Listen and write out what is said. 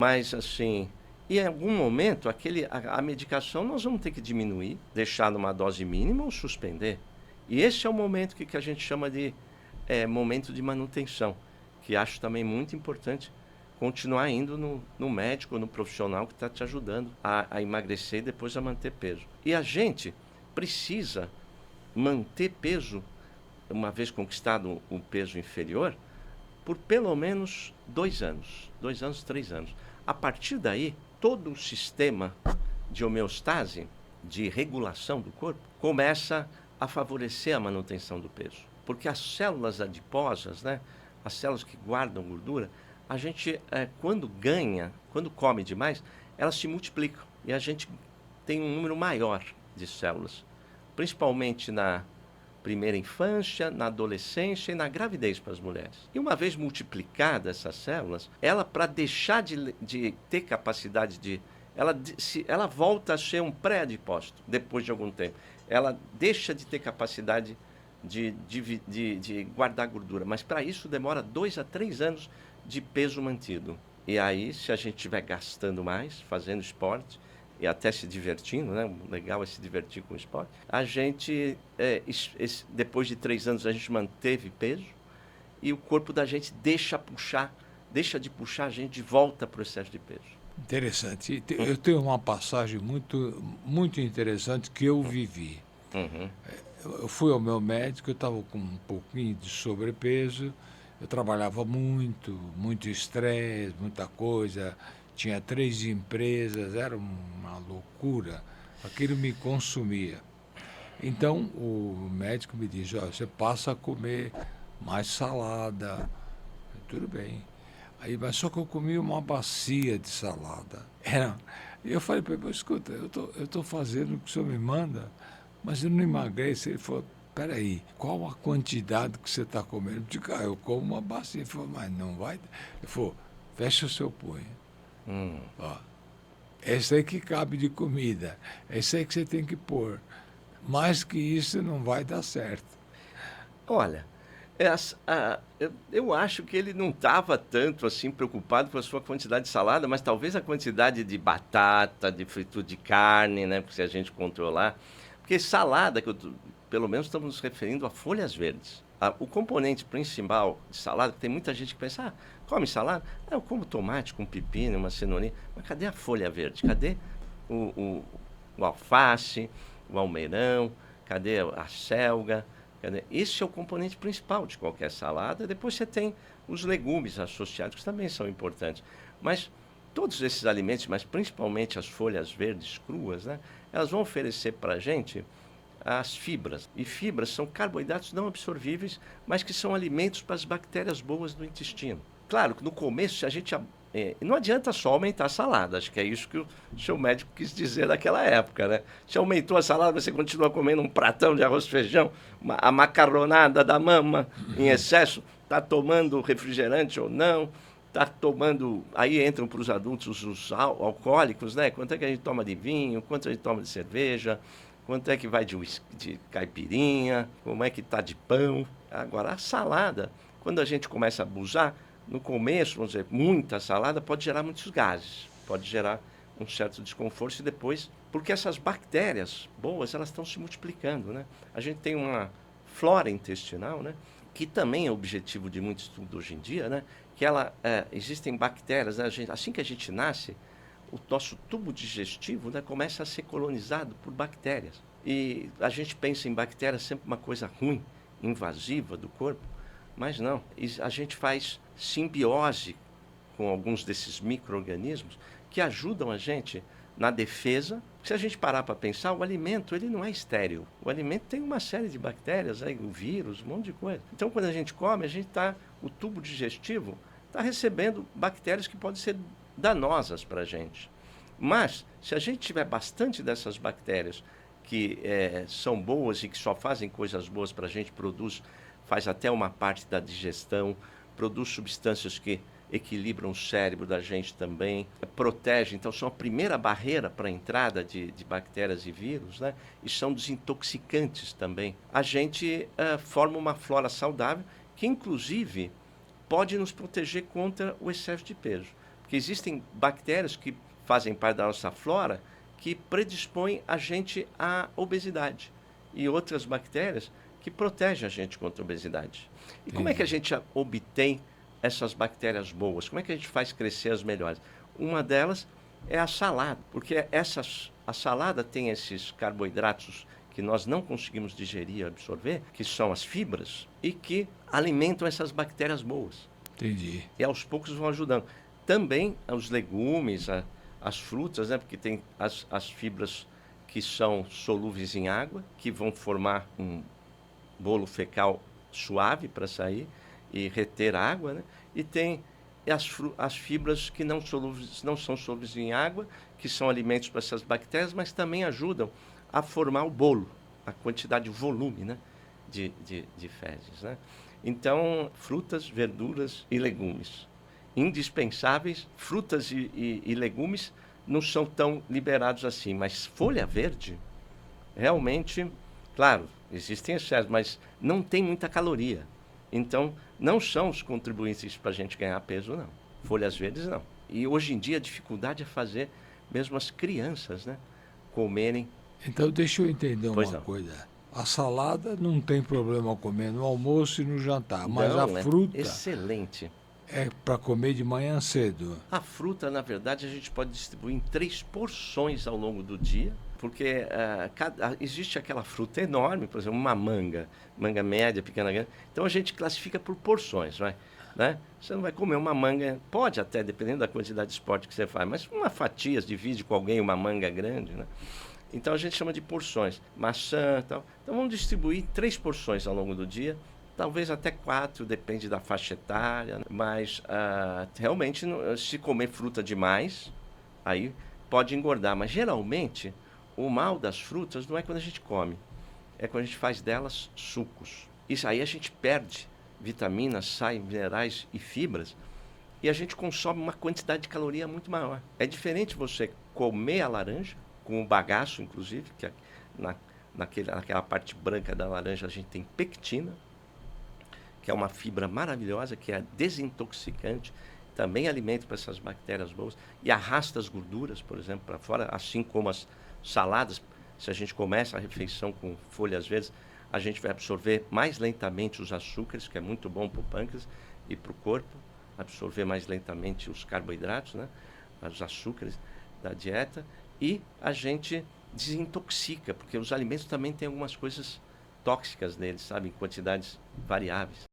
Mas assim, em algum momento, a medicação nós vamos ter que diminuir, deixar numa dose mínima ou suspender. E esse é o momento que a gente chama de momento de manutenção, que acho também muito importante continuar indo no médico, no profissional que está te ajudando a emagrecer e depois a manter peso. E a gente precisa manter peso, uma vez conquistado o peso inferior, por pelo menos 2 anos. 2 anos, 3 anos. A partir daí, todo o sistema de homeostase, de regulação do corpo, começa a favorecer a manutenção do peso. Porque as células adiposas, né, as células que guardam gordura, a gente, quando come demais, elas se multiplicam. E a gente tem um número maior de células, principalmente na primeira infância, na adolescência e na gravidez para as mulheres. E uma vez multiplicadas essas células, ela, para deixar de ter capacidade de... Ela volta a ser um pré-adipócito depois de algum tempo. Ela deixa de ter capacidade de guardar gordura. Mas para isso demora 2 a 3 anos de peso mantido. E aí, se a gente estiver gastando mais, fazendo esporte, e até se divertindo, né? O legal é se divertir com o esporte. A gente, depois de 3 anos, a gente manteve peso e o corpo da gente deixa de puxar a gente de volta para o excesso de peso. Interessante. Eu tenho uma passagem muito, muito interessante que eu vivi. Uhum. Eu fui ao meu médico, eu estava com um pouquinho de sobrepeso, eu trabalhava muito, muito estresse, muita coisa, tinha 3 empresas, era uma loucura, aquilo me consumia. Então o médico me diz, ó, você passa a comer mais salada, tudo bem. Aí, mas só que eu comi uma bacia de salada. E eu falei para ele, escuta, eu tô fazendo o que o senhor me manda, mas eu não emagreço. Ele falou, peraí, qual a quantidade que você está comendo? Eu digo, eu como uma bacia. Ele falou, mas não vai. Ele falou, fecha o seu punho. Ó, esse aí que cabe de comida, esse aí que você tem que pôr. Mais que isso não vai dar certo. Olha, eu acho que ele não estava tanto assim preocupado com a sua quantidade de salada, mas talvez a quantidade de batata, de fritura de carne, né? Se a gente controlar. Porque salada, pelo menos estamos nos referindo a folhas verdes. O componente principal de salada, tem muita gente que pensa, come salada? Eu como tomate com pepino, uma cenourinha. Mas cadê a folha verde? Cadê o, o, o alface, o almeirão? Cadê a selga? Esse é o componente principal de qualquer salada. Depois você tem os legumes associados, que também são importantes. Mas todos esses alimentos, mas principalmente as folhas verdes cruas, né, elas vão oferecer para a gente as fibras. E fibras são carboidratos não absorvíveis, mas que são alimentos para as bactérias boas do intestino. Claro que no começo, se a gente não adianta só aumentar a salada, acho que é isso que o seu médico quis dizer naquela época, né? Se aumentou a salada, você continua comendo um pratão de arroz e feijão, a macarronada da mama em excesso, está tomando refrigerante ou não, está tomando... Aí entram para os adultos os alcoólicos, né? Quanto é que a gente toma de vinho, quanto a gente toma de cerveja, quanto é que vai de caipirinha, como é que está de pão. Agora, a salada, quando a gente começa a abusar, no começo, vamos dizer, muita salada pode gerar muitos gases, pode gerar um certo desconforto e depois, porque essas bactérias boas, elas estão se multiplicando, né? A gente tem uma flora intestinal, né? Que também é objetivo de muito estudo hoje em dia, né? Que existem bactérias, né? Assim que a gente nasce, o nosso tubo digestivo, né, começa a ser colonizado por bactérias. E a gente pensa em bactérias sempre uma coisa ruim, invasiva do corpo, mas não. A gente faz simbiose com alguns desses micro-organismos que ajudam a gente na defesa. Se a gente parar para pensar, o alimento ele não é estéril. O alimento tem uma série de bactérias, o vírus, um monte de coisa. Então, quando a gente come, o tubo digestivo está recebendo bactérias que podem ser danosas para a gente. Mas, se a gente tiver bastante dessas bactérias que são boas e que só fazem coisas boas para a gente, faz até uma parte da digestão, produz substâncias que equilibram o cérebro da gente também, protege, então são a primeira barreira para a entrada de bactérias e vírus, né? E são desintoxicantes também. A gente forma uma flora saudável que, inclusive, pode nos proteger contra o excesso de peso. Porque existem bactérias que fazem parte da nossa flora que predispõem a gente à obesidade. E outras bactérias que protegem a gente contra a obesidade. E como é que a Entendi. gente obtém essas bactérias boas? Como é que a gente faz crescer as melhores? Uma delas é a salada, porque a salada tem esses carboidratos que nós não conseguimos digerir e absorver, que são as fibras, e que alimentam essas bactérias boas. Entendi. E aos poucos vão ajudando. Também os legumes, as frutas, né? Porque tem as fibras que são solúveis em água, que vão formar um bolo fecal suave para sair e reter água, né? E tem as fibras que não são solúveis em água, que são alimentos para essas bactérias, mas também ajudam a formar o bolo, a quantidade, o volume, né? de fezes, né? Então, frutas, verduras e legumes. Indispensáveis, frutas e legumes não são tão liberados assim, mas folha verde, realmente, claro, existem excessos, mas não tem muita caloria. Então, não são os contribuintes para a gente ganhar peso, não. Folhas verdes, não. E hoje em dia a dificuldade é fazer mesmo as crianças, né, comerem. Então, deixa eu entender Pois uma não. coisa. A salada não tem problema comer no almoço e no jantar, mas a Não, né? fruta Excelente. é para comer de manhã cedo. A fruta, na verdade, a gente pode distribuir em 3 porções ao longo do dia, porque existe aquela fruta enorme, por exemplo, uma manga média, pequena, grande. Então a gente classifica por porções, vai, né? Você não vai comer uma manga, pode até, dependendo da quantidade de esporte que você faz, mas uma fatia, divide com alguém uma manga grande, né? Então a gente chama de porções, maçã e tal. Então vamos distribuir 3 porções ao longo do dia, talvez até 4, depende da faixa etária, né? Mas realmente se comer fruta demais, aí pode engordar. Mas geralmente o mal das frutas não é quando a gente come, é quando a gente faz delas sucos. Isso aí a gente perde vitaminas, sais, minerais e fibras e a gente consome uma quantidade de caloria muito maior. É diferente você comer a laranja, com o bagaço, inclusive, que na, naquela parte branca da laranja a gente tem pectina, que é uma fibra maravilhosa, que é desintoxicante, também alimento para essas bactérias boas, e arrasta as gorduras, por exemplo, para fora, assim como as saladas. Se a gente começa a refeição com folhas verdes, a gente vai absorver mais lentamente os açúcares, que é muito bom para o pâncreas e para o corpo, absorver mais lentamente os carboidratos, né? Os açúcares da dieta, e a gente desintoxica, porque os alimentos também têm algumas coisas tóxicas neles, sabe, em quantidades variáveis.